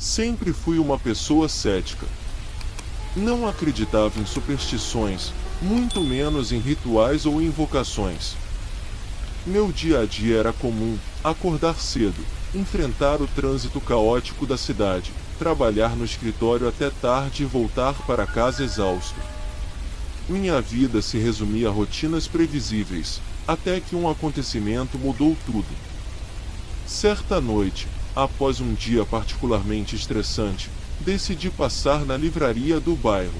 Sempre fui uma pessoa cética. Não acreditava em superstições, muito menos em rituais ou invocações. Meu dia a dia era comum: acordar cedo, enfrentar o trânsito caótico da cidade, trabalhar no escritório até tarde e voltar para casa exausto. Minha vida se resumia a rotinas previsíveis, até que um acontecimento mudou tudo. Certa noite, após um dia particularmente estressante, decidi passar na livraria do bairro.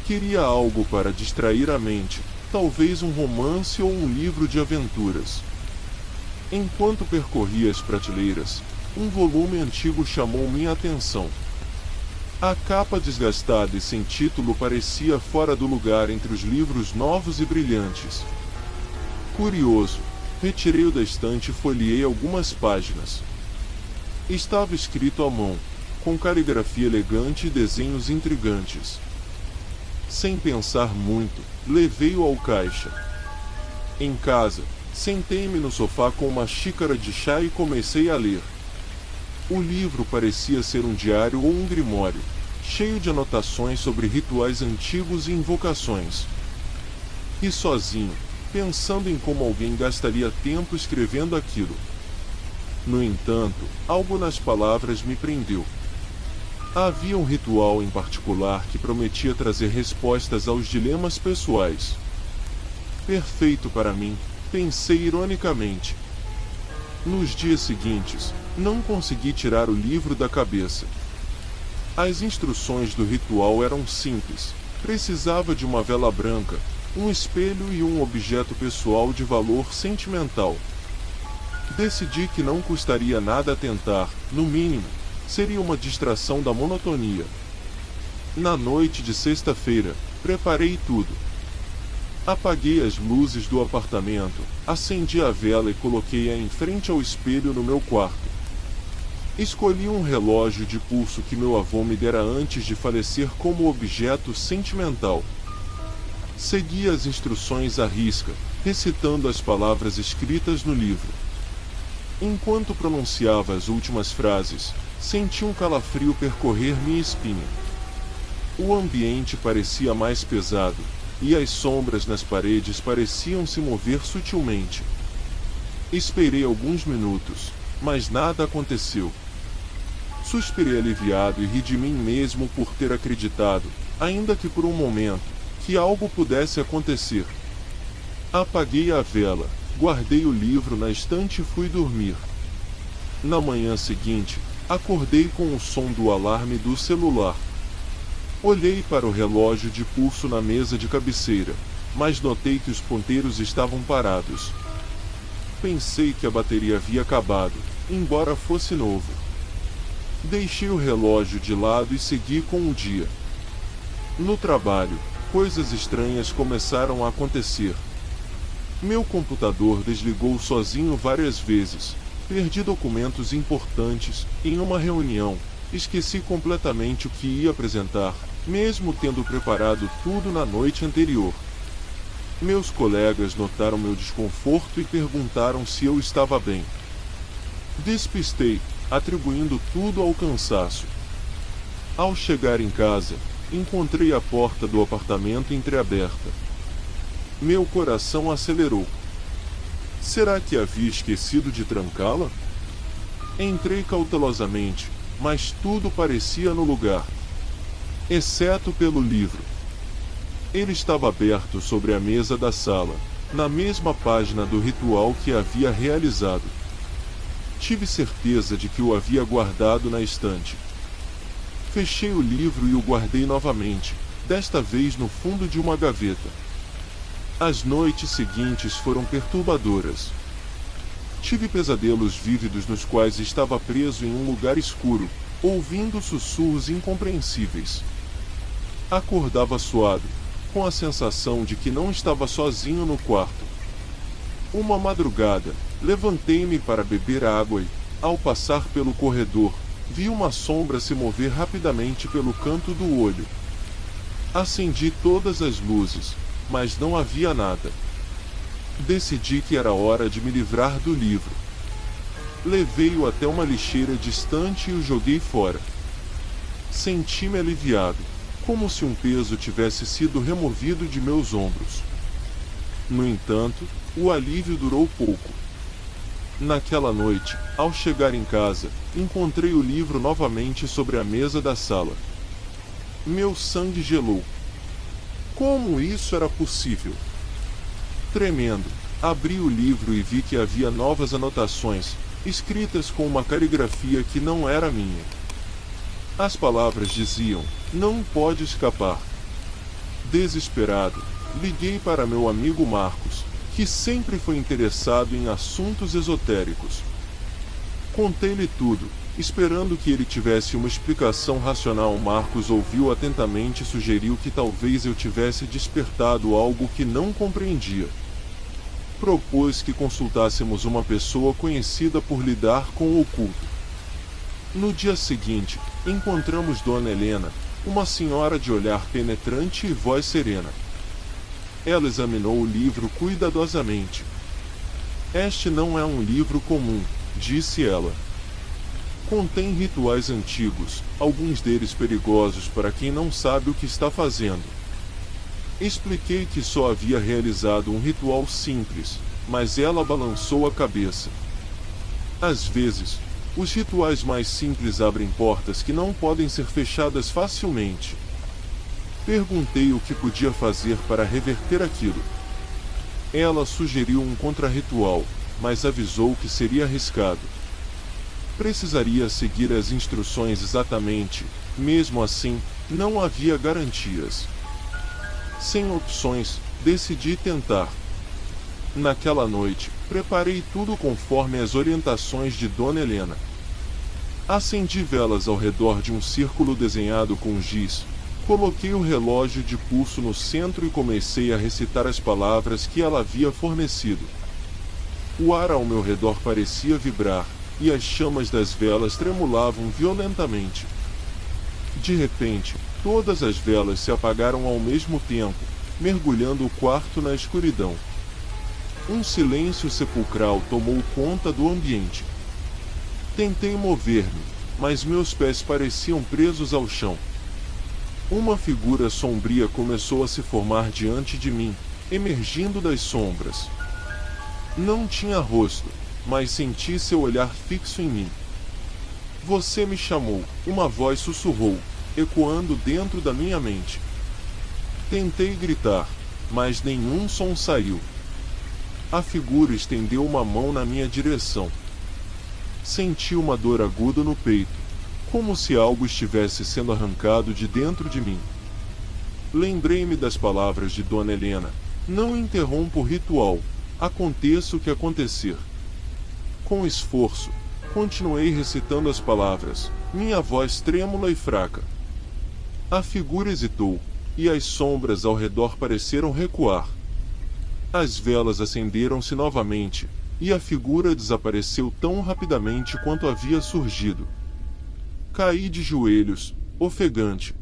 Queria algo para distrair a mente, talvez um romance ou um livro de aventuras. Enquanto percorria as prateleiras, um volume antigo chamou minha atenção. A capa desgastada e sem título parecia fora do lugar entre os livros novos e brilhantes. Curioso, retirei-o da estante e folheei algumas páginas. Estava escrito à mão, com caligrafia elegante e desenhos intrigantes. Sem pensar muito, levei-o ao caixa. Em casa, sentei-me no sofá com uma xícara de chá e comecei a ler. O livro parecia ser um diário ou um grimório, cheio de anotações sobre rituais antigos e invocações. E sozinho, pensando em como alguém gastaria tempo escrevendo aquilo. No entanto, algo nas palavras me prendeu. Havia um ritual em particular que prometia trazer respostas aos dilemas pessoais. Perfeito para mim, pensei ironicamente. Nos dias seguintes, não consegui tirar o livro da cabeça. As instruções do ritual eram simples. Precisava de uma vela branca, um espelho e um objeto pessoal de valor sentimental. Decidi que não custaria nada tentar, no mínimo, seria uma distração da monotonia. Na noite de sexta-feira, preparei tudo. Apaguei as luzes do apartamento, acendi a vela e coloquei-a em frente ao espelho no meu quarto. Escolhi um relógio de pulso que meu avô me dera antes de falecer como objeto sentimental. Segui as instruções à risca, recitando as palavras escritas no livro. Enquanto pronunciava as últimas frases, senti um calafrio percorrer minha espinha. O ambiente parecia mais pesado, e as sombras nas paredes pareciam se mover sutilmente. Esperei alguns minutos, mas nada aconteceu. Suspirei aliviado e ri de mim mesmo por ter acreditado, ainda que por um momento, que algo pudesse acontecer. Apaguei a vela, guardei o livro na estante e fui dormir. Na manhã seguinte, acordei com o som do alarme do celular. Olhei para o relógio de pulso na mesa de cabeceira, mas notei que os ponteiros estavam parados. Pensei que a bateria havia acabado, embora fosse novo. Deixei o relógio de lado e segui com o dia. No trabalho, coisas estranhas começaram a acontecer. Meu computador desligou sozinho várias vezes. Perdi documentos importantes. Em uma reunião, esqueci completamente o que ia apresentar, mesmo tendo preparado tudo na noite anterior. Meus colegas notaram meu desconforto e perguntaram se eu estava bem. Despistei, atribuindo tudo ao cansaço. Ao chegar em casa, encontrei a porta do apartamento entreaberta. Meu coração acelerou. Será que havia esquecido de trancá-la? Entrei cautelosamente, mas tudo parecia no lugar, exceto pelo livro. Ele estava aberto sobre a mesa da sala, na mesma página do ritual que havia realizado. Tive certeza de que o havia guardado na estante. Fechei o livro e o guardei novamente, desta vez no fundo de uma gaveta. As noites seguintes foram perturbadoras. Tive pesadelos vívidos nos quais estava preso em um lugar escuro, ouvindo sussurros incompreensíveis. Acordava suado, com a sensação de que não estava sozinho no quarto. Uma madrugada, levantei-me para beber água e, ao passar pelo corredor, vi uma sombra se mover rapidamente pelo canto do olho. Acendi todas as luzes, mas não havia nada. Decidi que era hora de me livrar do livro. Levei-o até uma lixeira distante e o joguei fora. Senti-me aliviado, como se um peso tivesse sido removido de meus ombros. No entanto, o alívio durou pouco. Naquela noite, ao chegar em casa, encontrei o livro novamente sobre a mesa da sala. Meu sangue gelou. Como isso era possível? Tremendo, abri o livro e vi que havia novas anotações, escritas com uma caligrafia que não era minha. As palavras diziam: "Não pode escapar." Desesperado, liguei para meu amigo Marcos, que sempre foi interessado em assuntos esotéricos. Contei-lhe tudo, esperando que ele tivesse uma explicação racional. Marcos ouviu atentamente e sugeriu que talvez eu tivesse despertado algo que não compreendia. Propôs que consultássemos uma pessoa conhecida por lidar com o oculto. No dia seguinte, encontramos Dona Helena, uma senhora de olhar penetrante e voz serena. Ela examinou o livro cuidadosamente. "Este não é um livro comum", disse ela. "Contém rituais antigos, alguns deles perigosos para quem não sabe o que está fazendo." Expliquei que só havia realizado um ritual simples, mas ela balançou a cabeça. "Às vezes, os rituais mais simples abrem portas que não podem ser fechadas facilmente." Perguntei o que podia fazer para reverter aquilo. Ela sugeriu um contrarritual, mas avisou que seria arriscado. Precisaria seguir as instruções exatamente, mesmo assim, não havia garantias. Sem opções, decidi tentar. Naquela noite, preparei tudo conforme as orientações de Dona Helena. Acendi velas ao redor de um círculo desenhado com giz, coloquei o relógio de pulso no centro e comecei a recitar as palavras que ela havia fornecido. O ar ao meu redor parecia vibrar, e as chamas das velas tremulavam violentamente. De repente, todas as velas se apagaram ao mesmo tempo, mergulhando o quarto na escuridão. Um silêncio sepulcral tomou conta do ambiente. Tentei mover-me, mas meus pés pareciam presos ao chão. Uma figura sombria começou a se formar diante de mim, emergindo das sombras. Não tinha rosto, mas senti seu olhar fixo em mim. "Você me chamou", uma voz sussurrou, ecoando dentro da minha mente. Tentei gritar, mas nenhum som saiu. A figura estendeu uma mão na minha direção. Senti uma dor aguda no peito, como se algo estivesse sendo arrancado de dentro de mim. Lembrei-me das palavras de Dona Helena: "Não interrompa o ritual, aconteça o que acontecer." Com esforço, continuei recitando as palavras, minha voz trêmula e fraca. A figura hesitou, e as sombras ao redor pareceram recuar. As velas acenderam-se novamente, e a figura desapareceu tão rapidamente quanto havia surgido. Caí de joelhos, ofegante.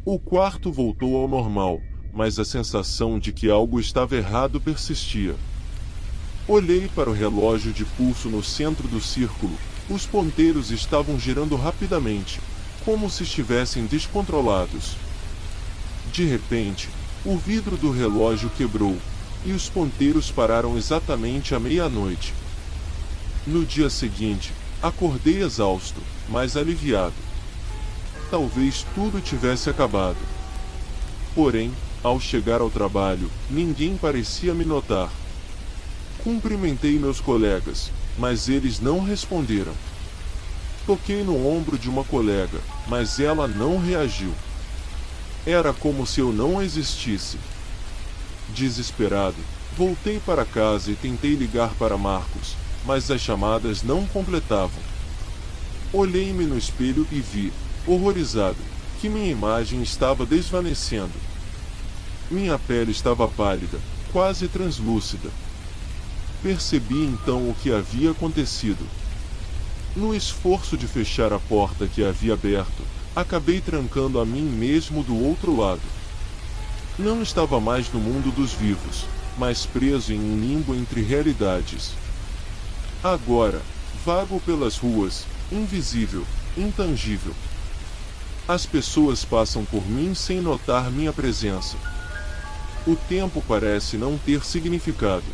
O quarto voltou ao normal, mas a sensação de que algo estava errado persistia. Olhei para o relógio de pulso no centro do círculo. Os ponteiros estavam girando rapidamente, como se estivessem descontrolados. De repente, o vidro do relógio quebrou, e os ponteiros pararam exatamente à meia-noite. No dia seguinte, acordei exausto, mas aliviado. Talvez tudo tivesse acabado. Porém, ao chegar ao trabalho, ninguém parecia me notar. Cumprimentei meus colegas, mas eles não responderam. Toquei no ombro de uma colega, mas ela não reagiu. Era como se eu não existisse. Desesperado, voltei para casa e tentei ligar para Marcos, mas as chamadas não completavam. Olhei-me no espelho e vi, horrorizado, que minha imagem estava desvanecendo. Minha pele estava pálida, quase translúcida. Percebi então o que havia acontecido. No esforço de fechar a porta que havia aberto, acabei trancando a mim mesmo do outro lado. Não estava mais no mundo dos vivos, mas preso em um limbo entre realidades. Agora, Vago pelas ruas, invisível, intangível. As pessoas passam por mim sem notar minha presença. O tempo parece não ter significado.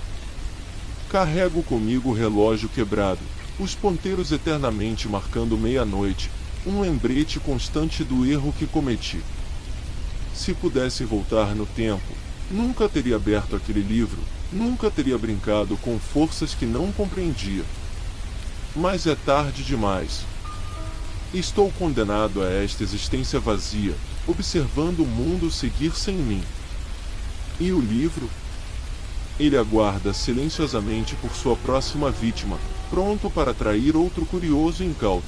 Carrego comigo o relógio quebrado, os ponteiros eternamente marcando meia-noite, um lembrete constante do erro que cometi. Se pudesse voltar no tempo, nunca teria aberto aquele livro, nunca teria brincado com forças que não compreendia. Mas é tarde demais. Estou condenado a esta existência vazia, observando o mundo seguir sem mim. E o livro? Ele aguarda silenciosamente por sua próxima vítima, pronto para atrair outro curioso e incauto.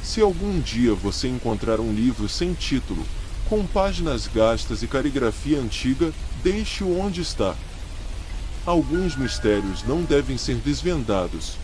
Se algum dia você encontrar um livro sem título, com páginas gastas e caligrafia antiga, deixe-o onde está. Alguns mistérios não devem ser desvendados,